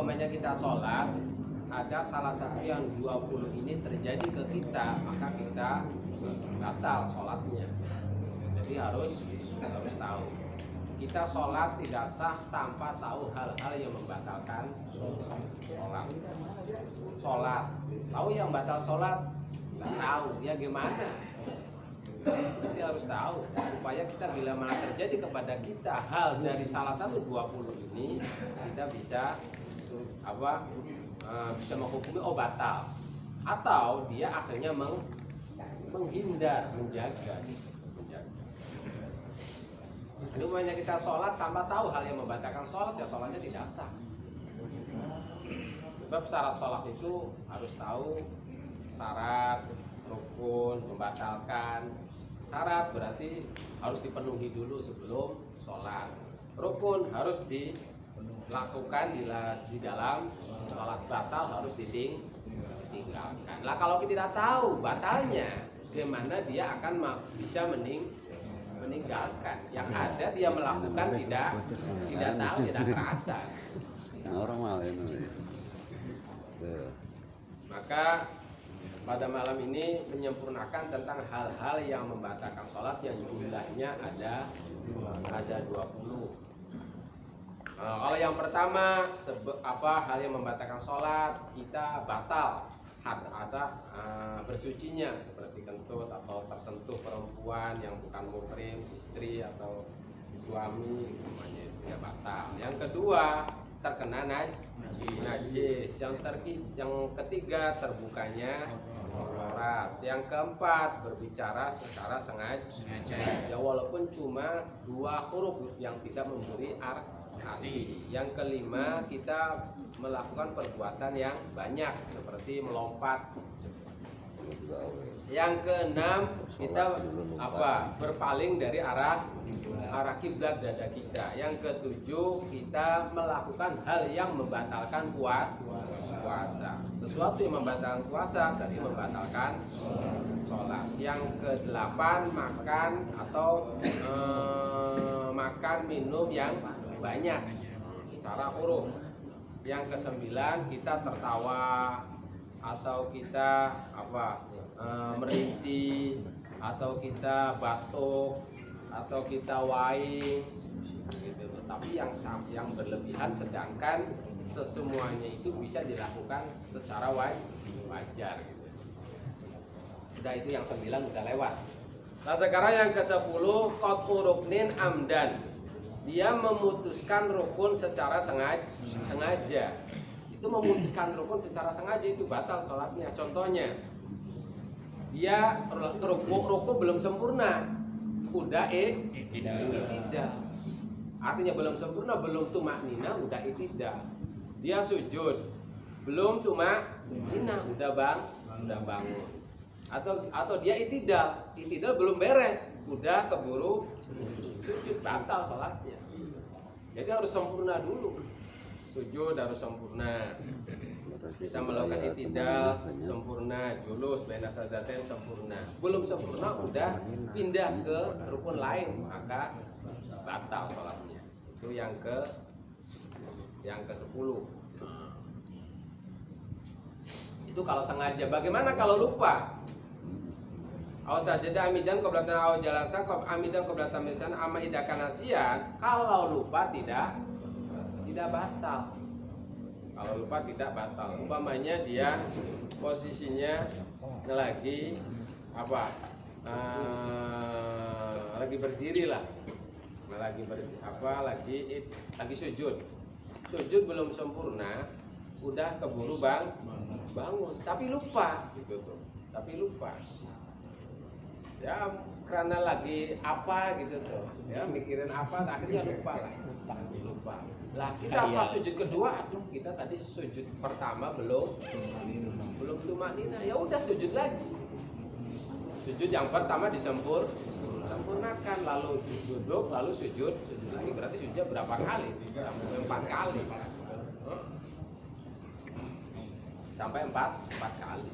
umpamanya kita sholat, ada salah satu yang 20 ini terjadi ke kita, maka kita batal sholatnya. Jadi harus tahu. Kita sholat tidak sah tanpa tahu hal-hal yang membatalkan sholat. Tahu yang batal sholat, nggak tahu, ya gimana? Jadi harus tahu supaya kita bila mana terjadi kepada kita hal dari salah satu 20 ini, kita bisa bisa menghukumi batal, atau dia akhirnya menghindar, menjaga. Jadi umpamanya kita sholat tanpa tahu hal yang membatalkan sholat, ya sholatnya tidak sah. Sebab syarat sholat itu harus tahu syarat, rukun, membatalkan. Syarat berarti harus dipenuhi dulu sebelum sholat. Rukun harus dilakukan di dalam sholat, batal harus ditinggalkan. Lah kalau kita tidak tahu batalnya, bagaimana dia akan bisa meninggalkan? Yang ada dia melakukan tidak tahu, tidak terasa. Normal itu. Maka pada malam ini menyempurnakan tentang hal-hal yang membatalkan sholat yang jumlahnya ada 20. Kalau yang pertama hal yang membatalkan sholat, kita batal bersucinya seperti kentut atau tersentuh perempuan yang bukan muhrim, istri atau suami, namanya itu ya batal. Yang kedua, terkena najis. Yang ketiga, terbukanya aurat. Yang keempat, berbicara secara sengaja, ya walaupun cuma 2 huruf yang tidak memberi arti. Yang kelima, kita melakukan perbuatan yang banyak seperti melompat. Yang keenam, kita berpaling dari arah kiblat dada kita. Yang ketujuh, kita melakukan hal yang membatalkan puasa. Sesuatu yang membatalkan puasa tadi membatalkan sholat. Yang kedelapan, makan atau makan minum yang banyak secara uruf. Yang kesembilan, kita tertawa atau kita merintih atau kita batuk atau kita waing gitu. Tapi yang berlebihan, sedangkan sesemuanya itu bisa dilakukan secara wajar gitu. Udah, itu yang 9 udah lewat. Nah sekarang yang ke-10, qat'u ruknin amdan. Dia memutuskan rukun secara sengaja. Itu memutuskan rukun secara sengaja itu batal sholatnya. Contohnya, dia rukun belum sempurna, udah tidak. Artinya belum sempurna, belum tumaknina, udah tidak. Dia sujud, belum tumaknina, udah bangun. Atau dia itidal belum beres, udah keburu sujud, batal sholatnya. Jadi harus sempurna dulu. Sujud harus sempurna. Kita melakukan itidal sempurna, julus baina sajdatain sempurna. Belum sempurna udah pindah ke rukun lain, maka batal sholatnya. Itu yang ke-10. Itu kalau sengaja. Bagaimana kalau lupa? Aw sajada amidan qoblatan aw jalasa amidan qoblatan misan amma idza kana nasiyan. Kalau lupa tidak batal. Kalau lupa tidak batal. Umpamanya dia posisinya lagi lagi berdiri lah. Lagi sujud. Sujud belum sempurna, udah keburu bangun, tapi lupa gitu tuh. Tapi lupa. Ya karena lagi gitu tuh, ya mikirin akhirnya lupa lah kita sujud kedua, kita tadi sujud pertama belum tumaknina, ya udah sujud lagi. Sujud yang pertama disempurnakan, lalu duduk, lalu sujud lagi, berarti sujudnya berapa kali? Sampai 4 kali. Sampai 4 kali.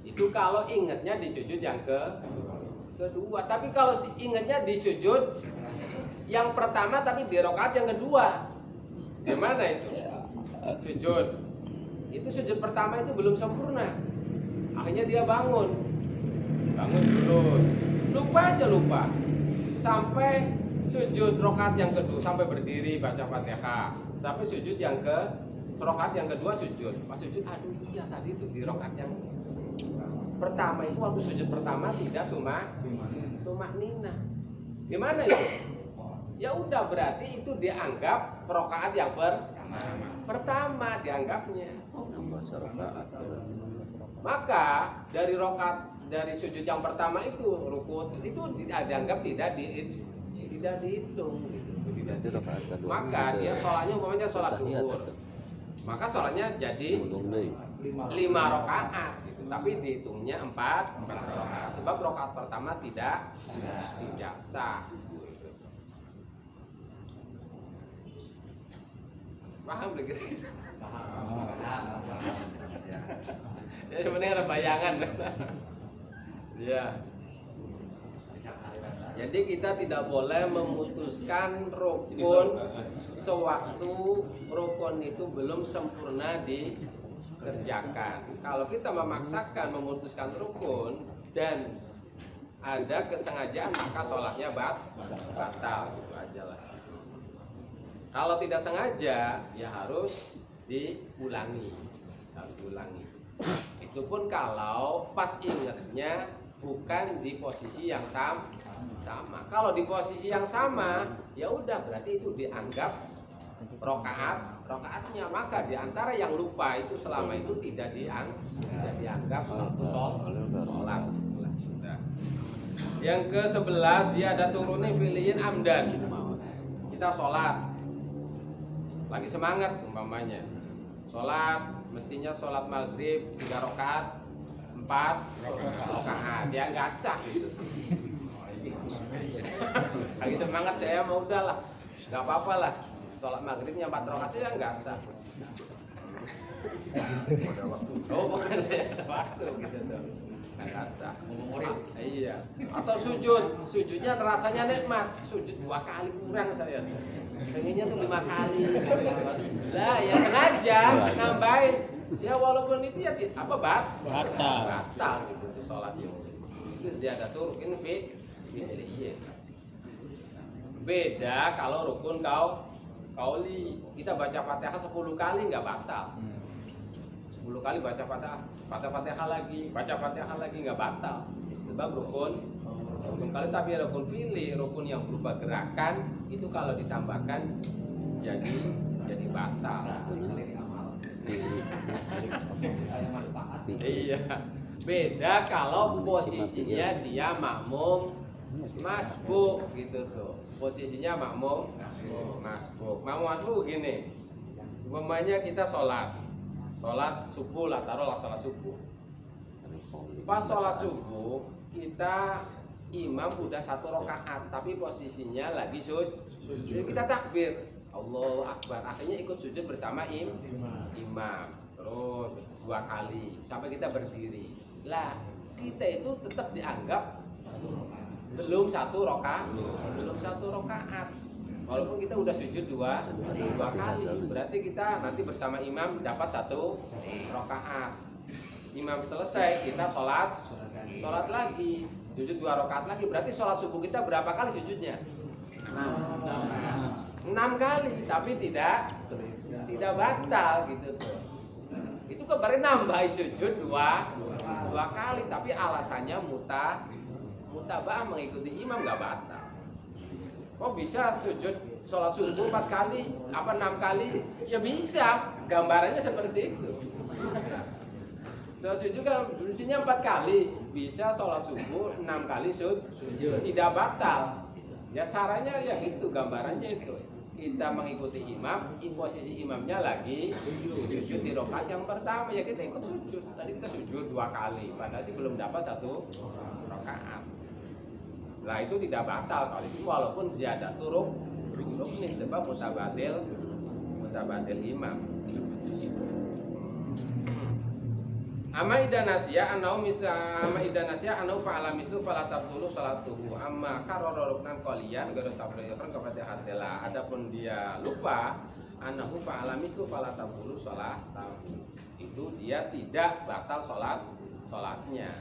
Itu kalau ingatnya di sujud yang kedua. Tapi kalau ingatnya di sujud yang pertama tapi di rakaat yang kedua, gimana itu? sujud. Itu sujud pertama itu belum sempurna. Akhirnya dia bangun terus. Lupa. Sampai sujud rokaat yang kedua, sampai berdiri baca Fatihah. Sampai sujud yang ke rokaat yang kedua sujud. Pas sujud, aduh iya tadi itu di rokaat yang pertama itu waktu sujud pertama tidak tumak nina. Gimana itu? Ya udah berarti itu dianggap rokaat yang pertama dianggapnya. Maka dari sujud yang pertama itu rukun itu dianggap tidak dihitung gitu. Maka dia sholatnya umpamanya sholat duhur. Maka sholatnya jadi 5 rakaat gitu. Tapi dihitungnya 4 rakaat sebab rakaat pertama tidak sah. Paham lagi? Jadi sebenarnya ada bayangan. Ya. Jadi kita tidak boleh memutuskan rukun sewaktu rukun itu belum sempurna dikerjakan. Kalau kita memaksakan memutuskan rukun dan ada kesengajaan maka sholatnya batal gitu aja lah. Kalau tidak sengaja ya harus diulangi. Itu pun kalau pas ingatnya bukan di posisi yang sama. Kalau di posisi yang sama, ya udah berarti itu dianggap rokaatnya. Maka di antara yang lupa itu selama itu tidak dianggap suatu sholat. Yang ke-11 ya ada turunnya pilihin amdan. Kita sholat lagi semangat umpamanya. Sholat mestinya sholat maghrib 3 rakaat 4 rakaat ya nggak sah gitu. Lagi semangat saya mau udahlah nggak apa-apa lah sholat maghribnya 4 rakaat saya nggak sah. Oh bukan waktu gitu tuh nggak sah. Iya. Atau sujudnya rasanya nikmat, sujud 2 kali kurang saya. Pengennya tuh 5 kali. Lah ya sengaja nambahin. Ya walaupun itu ya apa batal gitu tuh sholatnya. Itu ziyadatul rukin fi'liyah. Beda kalau rukun qauli. Kita baca Fatihah 10 kali enggak batal. 10 kali baca Fatihah lagi enggak batal. Sebab rukun kali tapi rukun fi'li, rukun yang berupa gerakan itu kalau ditambahkan jadi batal. Iya. Beda kalau posisinya dia makmum masbuk gitu tuh. Posisinya makmum masbuk. Makmum masbuk gini. Umpamanya kita sholat subuh lah, taruhlah sholat subuh. Pas sholat subuh kita imam udah 1 rakaat tapi posisinya lagi sujud. Kita takbir Allahu Akbar, akhirnya ikut sujud bersama imam terus 2 kali sampai kita berdiri. Lah kita itu tetap dianggap belum 1 rakaat walaupun kita udah sujud 2 kali. Berarti kita nanti bersama imam dapat 1 rakaat. Imam selesai kita sholat lagi sujud 2 rakaat lagi. Berarti sholat subuh kita berapa kali sujudnya? 6 kali, tapi tidak batal gitu tuh. Itu kemarin nambah sujud 2 kali, tapi alasannya mutaba'ah mengikuti imam nggak batal. Kok bisa sujud sholat subuh 4 kali, 6 kali? Ya bisa, gambarannya seperti itu. Sholat subuh kan fungsinya 4 kali, bisa sholat subuh 6 kali sujud, tidak batal. Ya caranya ya gitu, gambarannya itu. Kita mengikuti imam, posisi imamnya lagi sujud di rakaat yang pertama, ya kita ikut sujud. Tadi kita sujud 2 kali, padahal sih belum dapat 1 rakaat. Nah itu tidak batal kalau itu walaupun ziyadatul rukni sebab mutabadil imam. Amma idanasya anau fa'ala mislu fala tabtulu salatuhu amma karara ruknan qaliyan garo tabriyun kepada hatilah. Adapun dia lupa anahu fa'alami itu fala tabulu sholat, itu dia tidak batal sholatnya.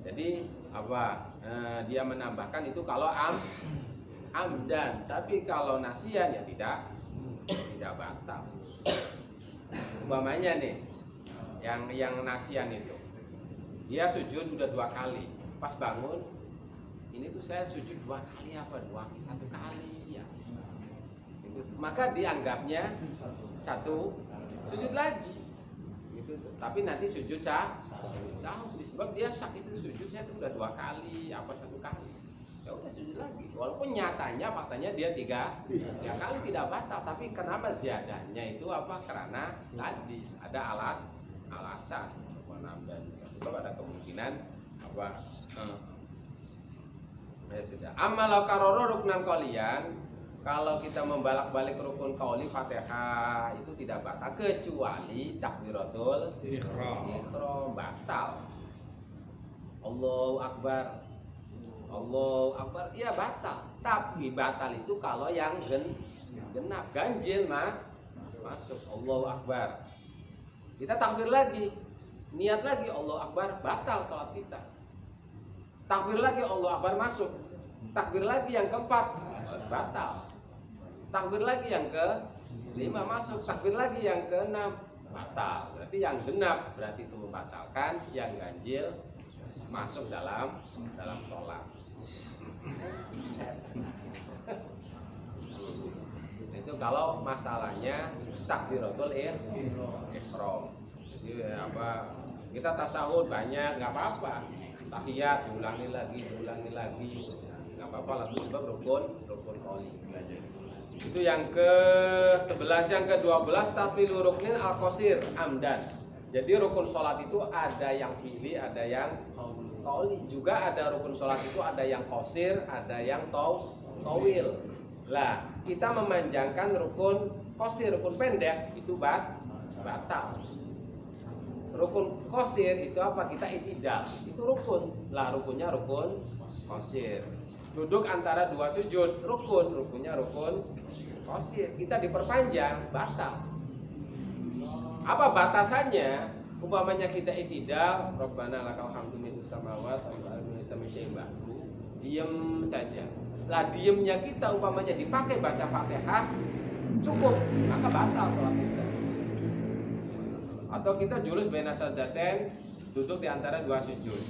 Jadi apa? Dia menambahkan itu kalau amdan, tapi kalau nasian ya tidak batal. Umpamanya nih, yang nasian itu, dia sujud udah 2 kali, pas bangun, ini tuh saya sujud 2 kali apa 1 kali ya, gitu. Maka dianggapnya 1 sujud lagi, gitu. Tapi nanti sujud sahwi, sebab dia sak itu sujud saya tuh udah 2 kali apa 1 kali. Ya udah sujud lagi, walaupun nyatanya faktanya dia 3 kali tidak batal, tapi kenapa ziyadahnya itu apa? Karena tadi ada alasan menambah, sebab ada kemungkinan apa? Ya sudah. Amalau karoro ruknan kalian, kalau kita membalak-balik rukun qauli Fatihah itu tidak batal kecuali takbiratul ihram batal. Allahu akbar ya batal, tapi batal itu kalau yang genap, ganjil masuk Allahu akbar, kita takbir lagi, niat lagi Allahu akbar, batal sholat kita. Takbir lagi Allahu akbar masuk, takbir lagi yang keempat batal, takbir lagi yang ke-5 masuk, takbir lagi yang ke-6 batal. Berarti yang genap berarti itu membatalkan, yang ganjil masuk dalam sholat. Itu kalau masalahnya takbiratul ihram. Jadi apa, kita tasawuf banyak nggak apa-apa, tahiyat diulangi lagi nggak apa-apa lah, sebab rukun qauli. Itu yang ke-11. Yang ke-12 tafilu ruknin al-qasir amdan. Jadi rukun sholat itu ada yang fi'li, ada yang qauli. Juga ada rukun sholat itu ada yang qasir, ada yang tawil. Lah, kita memanjangkan rukun qasir, rukun pendek itu batal. Rukun qasir itu apa? Kita i'tidal. Itu rukun. Lah, rukunnya rukun qasir. Duduk antara 2 sujud, rukunnya rukun qasir. Kita diperpanjang, batal. Apa batasannya? Umpamanya kita i'tidal, Rabbana lakal hamdu mil'us samawati wal ardi wa syai'in ba'du, diam saja. Lah diamnya kita umpamanya dipakai baca Fatihah cukup, maka batal sholat kita. Atau kita julus baina sajdatain, duduk di antara 2 sujud.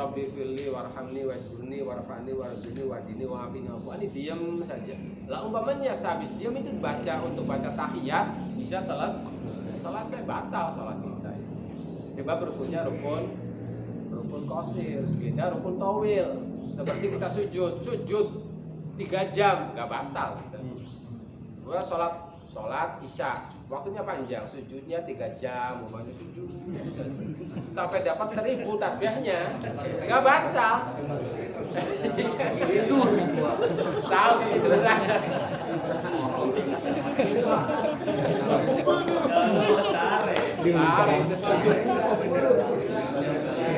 Rabbi firli warhamni wajburni warfani warjuni wajini wa'afini wa'afani, diam saja. Lah umpamanya sehabis diam itu untuk baca tahiyat bisa selesai, batal sholat kita. Sebab rukunnya rukun qasir, beda rukun tawil. Seperti kita sujud 3 jam nggak batal kita. Gua sholat isya, waktunya panjang, sujudnya 3 jam, umpamanya sujud sampai dapat 1000 tasbihnya, nggak batal. Tidur, tahu tidur lah.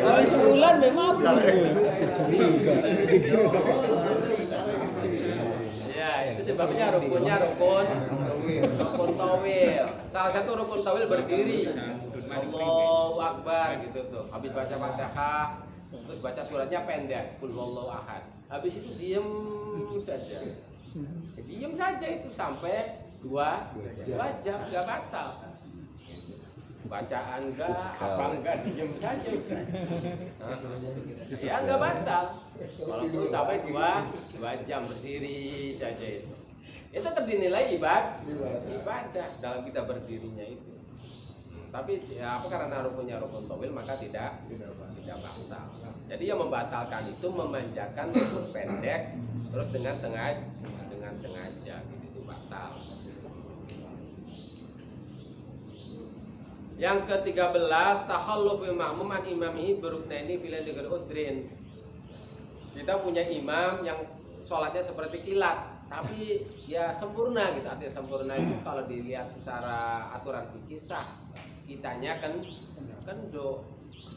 Kalau sebulan memang ya, itu sebabnya rukunnya rukun tawil. Salah satu rukun tawil berdiri, Allahu akbar gitu tuh. Habis baca Fatihah, terus baca suratnya pendek, Qul huwallahu ahad. Habis itu diem saja. Diem saja itu sampai 2 jam, nggak batal. Bacaan enggak, diem saja. Ya nggak batal. Walaupun sampai 2 jam berdiri saja itu. Itu tetap dinilai ibadah dalam kita berdirinya itu. Tapi ya apa, karena rukunnya rukun tawil maka tidak batal. Jadi yang membatalkan itu memanjakan rukun pendek terus dengan sengaja gitu, itu batal. Yang ke-13 takhalluf ma'mum an imamihi biruknaini fil dengan udrin. Kita punya imam yang sholatnya seperti kilat, tapi ya sempurna gitu. Artinya sempurna itu kalau dilihat secara aturan fikih sah. Kitanya kendo.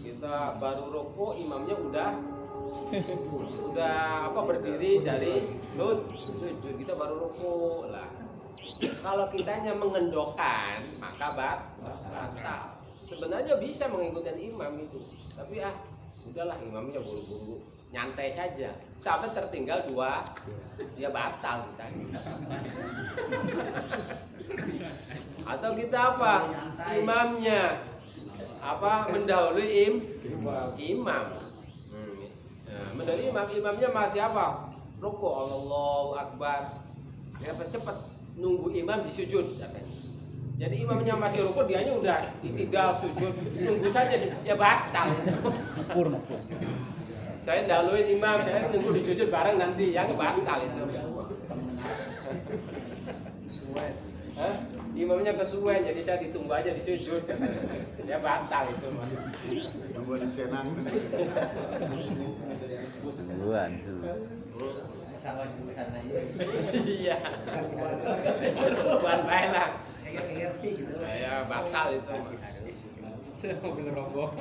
Kita baru rukuk, imamnya udah berdiri dari sujud, kita baru rukuk lah. Kalau kitanya mengendokkan maka batal. Sebenarnya bisa mengikuti imam itu, tapi udahlah imamnya buru-buru, nyantai saja. Sampai tertinggal 2, ya batal kita. Atau kita apa? Imamnya mendahului imam. Mendahului imamnya masih apa? Ruku, Allahu Akbar. Cepat nunggu imam di sujud katanya. Jadi imamnya masih ruku, dianya udah tinggal sujud, nunggu saja, ya batal. Saya dahuluin imam, saya nunggu di sujud bareng nanti, yang batal itu. Imamnya kesuwen, jadi saya ditunggu aja di sujud. Ya batal itu. Nunggu senang. Tungguan tuh. Sama jurusan aja. Iya. Buat baik lah. Kayak gitu. Ya batal itu. Mobil rombong.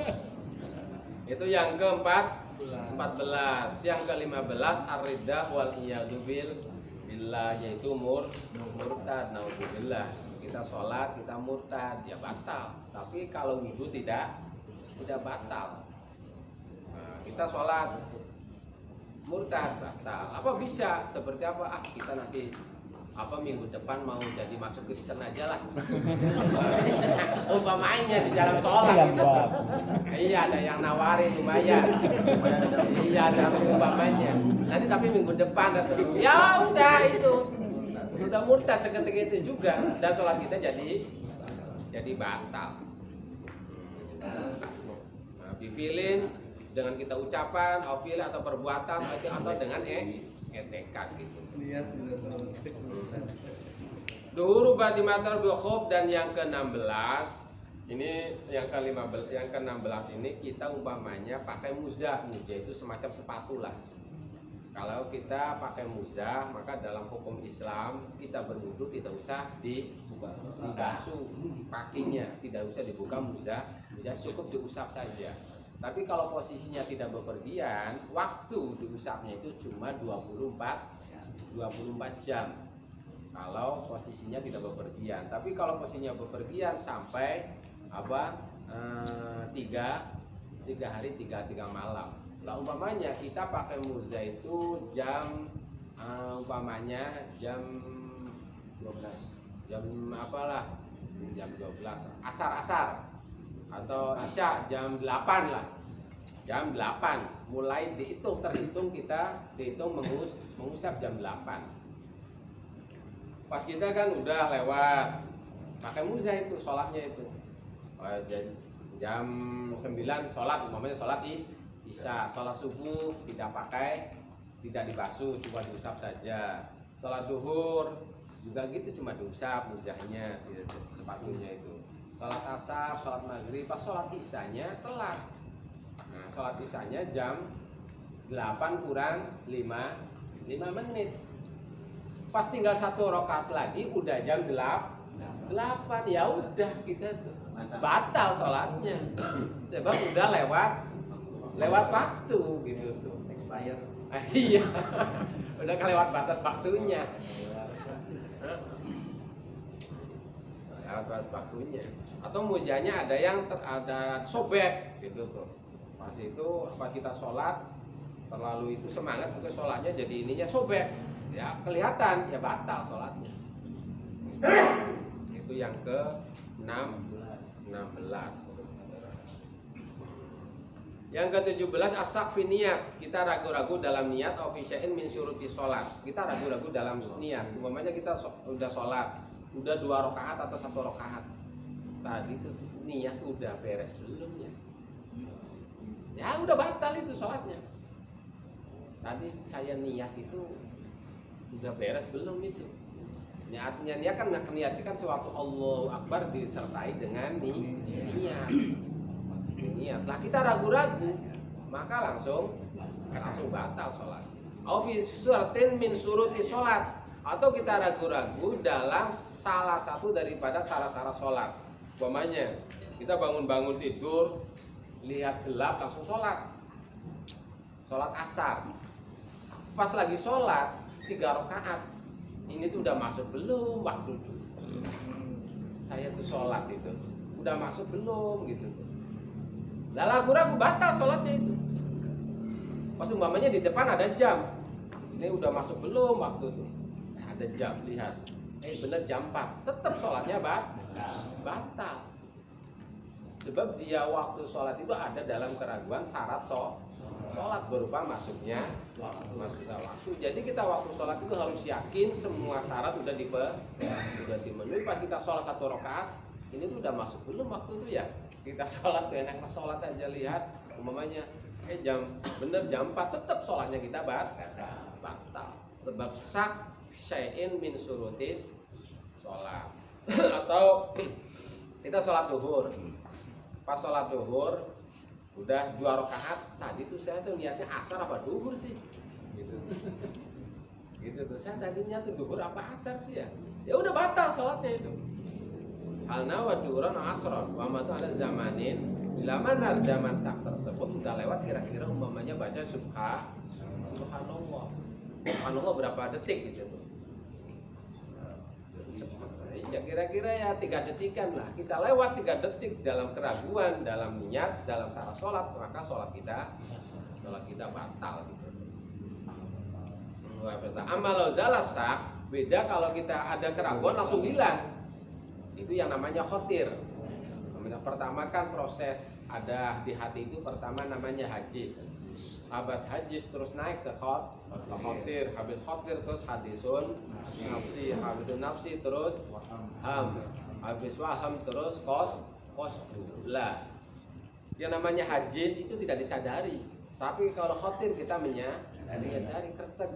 Itu yang ke-14. Yang ke-15 ar-riddah wal iyadu billah, yaitu murtad. Naudzubillah. Kita sholat, kita murtad, ya batal. Tapi kalau wudhu tidak batal. Kita sholat murtad batal. Apa bisa? Seperti apa? Kita nanti minggu depan mau jadi masuk Kristen aja lah. Umpamanya di dalam sholat. Iya, ada yang nawarin lumayan. Iya, ada umpamanya. Nanti tapi minggu depan ya udah itu. Udah murtad seketika itu juga, dan sholat kita jadi batal. Dipilih dengan kita ucapan, aufil atau perbuatan, atau dengan etekan gitu. Duhuru batimatar bikhuf, dan yang ke-16 ini yang ke-16 ini kita umpamanya pakai muzah. Muzah itu semacam sepatu lah. Kalau kita pakai muzah, maka dalam hukum Islam kita berwudu tidak usah dibasuh kakinya, tidak usah dibuka muzah cukup diusap saja. Tapi kalau posisinya tidak bepergian, waktu diusapnya itu cuma 24 jam. Kalau posisinya tidak bepergian. Tapi kalau posisinya bepergian sampai 3 hari 3 malam. Lah umpamanya kita pakai muzah itu jam jam 12. Jam 12 asar atau isya jam 8 lah. Jam 8 mulai terhitung mengusap jam 8. Pas kita kan udah lewat pakai muzah itu sholatnya itu. Jam 9 sholat, umpamanya sholat isya, sholat subuh tidak dibasuh, cuma diusap saja. Sholat duhur juga gitu, cuma diusap muzahnya, sepatunya itu. Sholat asar, sholat maghrib, pas sholat isyanya telat. Nah, sholat isyanya jam 8 kurang 5 menit. Pas tinggal 1 rakaat lagi udah jam 8. Ya udah kita batal sholatnya. Sebab udah lewat waktu gitu tuh. Expired. Iya. Udah kelewat batas waktunya. Lewat batas waktunya. Atau mujanya ada yang ada sobek gitu tuh. Pas itu kita sholat terlalu itu semangat untuk sholatnya, jadi ininya sobek. Ya kelihatan, ya batal sholatnya. Itu yang ke-16. Yang ke-17 as-saq fi niat. Kita ragu-ragu dalam niat au fi syai'in min syuruti sholat. Kita ragu-ragu dalam niat. Umpamanya kita udah sholat, udah 2 rakaat atau 1 rakaat. Tadi itu niat udah beres belum ya? Ya udah batal itu sholatnya. Tadi saya niat itu udah beres belum itu? Niatnya niat kan niatkan sewaktu Allahu Akbar disertai dengan niat. Lah kita ragu-ragu, maka langsung batal sholat. Au fi syartin min syuruti sholat, atau kita ragu-ragu dalam salah satu daripada syarat-syarat sholat. Umpamanya kita bangun tidur, lihat gelap langsung sholat asar. Pas lagi sholat 3 rakaat, ini tuh udah masuk belum waktu itu. Saya tuh sholat itu udah masuk belum gitu. Lah ragu-ragu batal sholatnya itu. Pas umpamanya di depan ada jam, ini udah masuk belum waktu itu. Ada jam, lihat, bener jam 4, tetap sholatnya batal. Sebab dia waktu sholat itu ada dalam keraguan syarat sholat berupa masuknya waktu. Jadi kita waktu sholat itu harus yakin semua syarat udah dimenuhi. Pas kita sholat 1 rakaat, ini tuh udah masuk belum waktu itu ya. Kita sholat tuh enak sholat aja, lihat umpamanya bener jam 4, tetap sholatnya kita batal. Sebab sak syai'in min surutis sholat. Atau kita sholat zuhur. Pas sholat zuhur udah 2 rakaat, tadi tuh saya tuh niatnya asar apa zuhur sih, gitu tuh saya tadinya tuh zuhur apa asar sih ya, ya udah batal sholatnya itu. Alna wa duran asron wa matu ala zamanin, bila mana zaman sak tersebut udah lewat kira-kira umpamanya baca subhanallah berapa detik gitu tuh. Ya kira-kira ya 3 detikan lah. Kita lewat 3 detik dalam keraguan, dalam niat, dalam syarat sholat, maka sholat kita batal gitu. Amal zalasa beda kalau kita ada keraguan langsung hilang. Itu yang namanya khotir. Pertama kan proses ada di hati itu pertama namanya hajis. Habis hajis terus naik ke khotir, habis khotir terus hadisun nafsi, habis nafsi terus ham, habis waham terus lah. Yang namanya hajis itu tidak disadari, tapi kalau khotir kita menyadari kretek.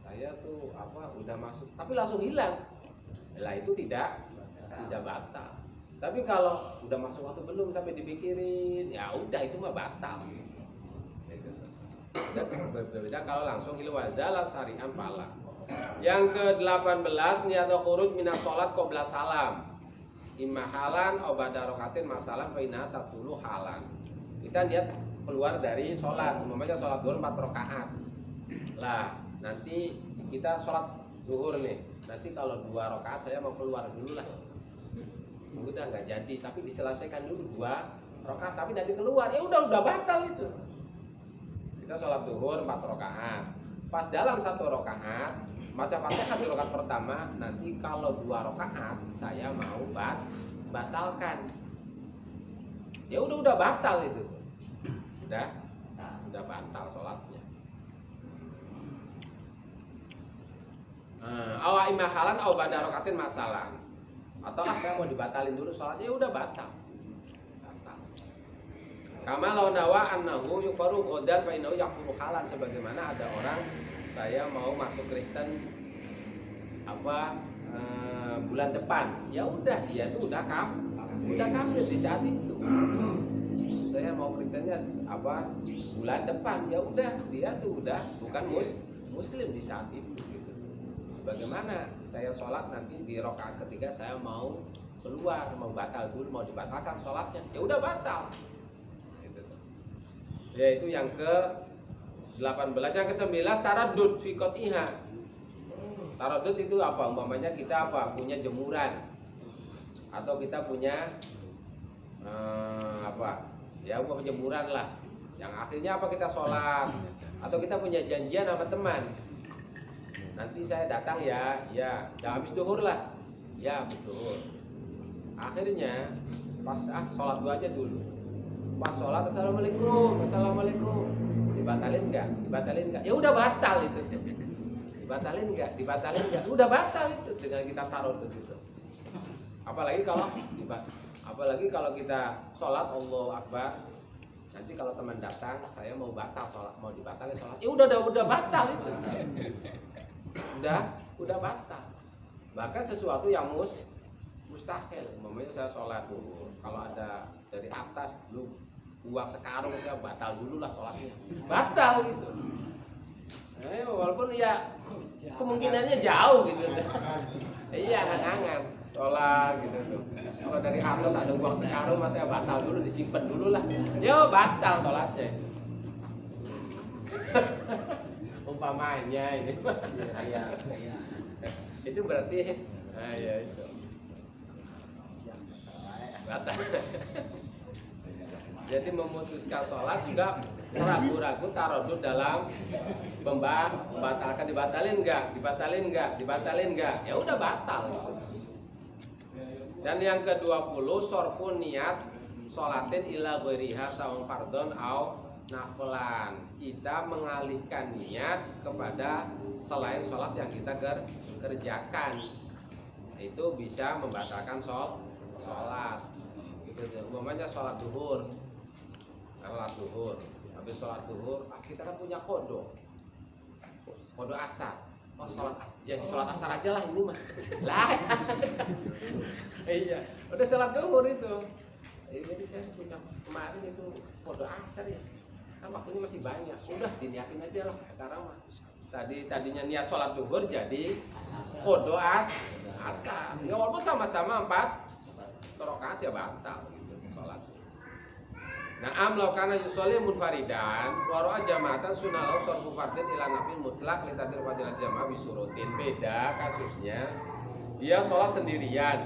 Saya tuh udah masuk, tapi langsung hilang. Lah itu tidak batal. Tapi kalau udah masuk waktu belum sampai dipikirin, ya udah itu mah batal. Berbeda kalau langsung ilwazala syari'an pala. Yang ke-18 niat khuruj minas sholat qabla salam. Imma halan aw ba'da rakatin masalan fa inna tatulu halan. Kita niat keluar dari sholat, umpamanya sholat zuhur 4 rakaat. Lah, nanti kita sholat zuhur nih. Nanti kalau 2 rakaat saya mau keluar dulu lah. Udah nggak jadi, tapi diselesaikan dulu 2 rakaat, tapi nanti keluar. Ya udah batal itu. Kita sholat zuhur 4 rakaat. Pas dalam 1 rakaat baca Fatihah di rakaat pertama, nanti kalau 2 rakaat saya mau batalkan. Ya udah batal itu. Udah batal sholatnya. Awa imahalan aw ba'da rakatin masalah. Atau saya mau dibatalin dulu sholatnya, ya udah batal. Kama law nawa annahu yufaru ghadan fa innahu yaqulu halan, sebagaimana ada orang saya mau masuk Kristen bulan depan. Ya udah dia tuh udah kafir di saat itu. Saya mau Kristennya bulan depan. Ya udah dia tuh udah bukan muslim di saat itu gitu. Sebagaimana saya sholat nanti di rakaat ketiga saya mau keluar, mau batal dulu, mau dibatalkan sholatnya. Ya udah batal. Yaitu yang ke-18. Yang ke-19 taraddud fi qatiha. Taraddud itu apa? Umpamanya kita punya jemuran atau kita punya ya jemuran lah. Yang akhirnya kita sholat atau kita punya janjian sama teman. Nanti saya datang ya habis zuhur lah. Ya betul. Akhirnya pas sholat dulu aja dulu. Pas sholat assalamualaikum dibatalin enggak? Ya udah batal itu. Dibatalin enggak? Udah batal itu dengan kita taruh itu. Apalagi kalau kita sholat Allahu Akbar, nanti kalau teman datang saya mau batal sholat, mau dibatalin sholat, ya udah batal itu. Udah batal. Bahkan sesuatu yang mustahil. Umpamanya saya sholat dulu, kalau ada dari atas belum uang sekarung saya batal dulu lah sholatnya, batal gitu. Walaupun ya kemungkinannya jauh gitu. Iya angan-angan sholat gitu tuh. Kalau dari atas ada uang sekarung mas saya batal dulu, disimpan dulu lah. Ya batal sholatnya. Umpamanya ini. Itu berarti ya itu batal. Jadi memutuskan sholat juga ragu-ragu tarodud dalam membatalkan, dibatalin enggak, ya udah batal. Dan yang ke-20 sorfun niat sholatin ila ghairiha sawang fardhon au nafilan. Kita mengalihkan niat kepada selain sholat yang kita kerjakan. Itu bisa membatalkan sholat. Gitu. Umpamanya sholat duhur. Habis sholat duhur, kita kan punya kodo asar. Jadi sholat asar aja lah ini mah. Lah. Iya, udah sholat duhur itu. Jadi saya punya kemarin itu kodo asar ya. Kan waktunya masih banyak. Udah diniatin aja lah sekarang mah. Tadinya niat sholat duhur jadi kodo asar. Ya walaupun sama-sama 4 rakaat ya batal gitu sholat. Na'am law kana yusolli munfaridan wa ra'a jama'atan sunnalau sarfu fardin ila nafil mutlaq li tadil fadilah jamaah bisurutin. Beda kasusnya dia sholat sendirian.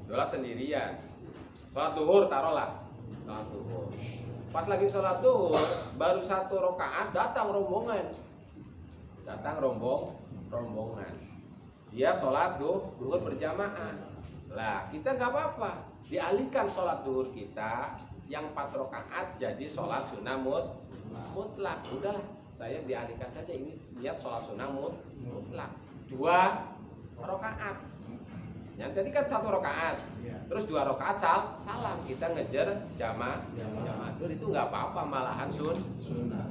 Sholat duhur taruhlah. Sholat duhur. Pas lagi sholat duhur baru 1 rakaat datang rombongan. Rombongan. Dia sholat duhur berjamaah. Lah, kita nggak apa-apa. Dialihkan sholat duhur kita yang 4 rakaat jadi sholat sunnah mutlak. Udahlah, saya dialihkan saja ini niat sholat sunnah mutlak 2 rakaat. Yang tadi kan 1 rakaat, terus 2 rakaat salam. Kita ngejar jamaah duhur itu nggak apa-apa, malahan sunnah.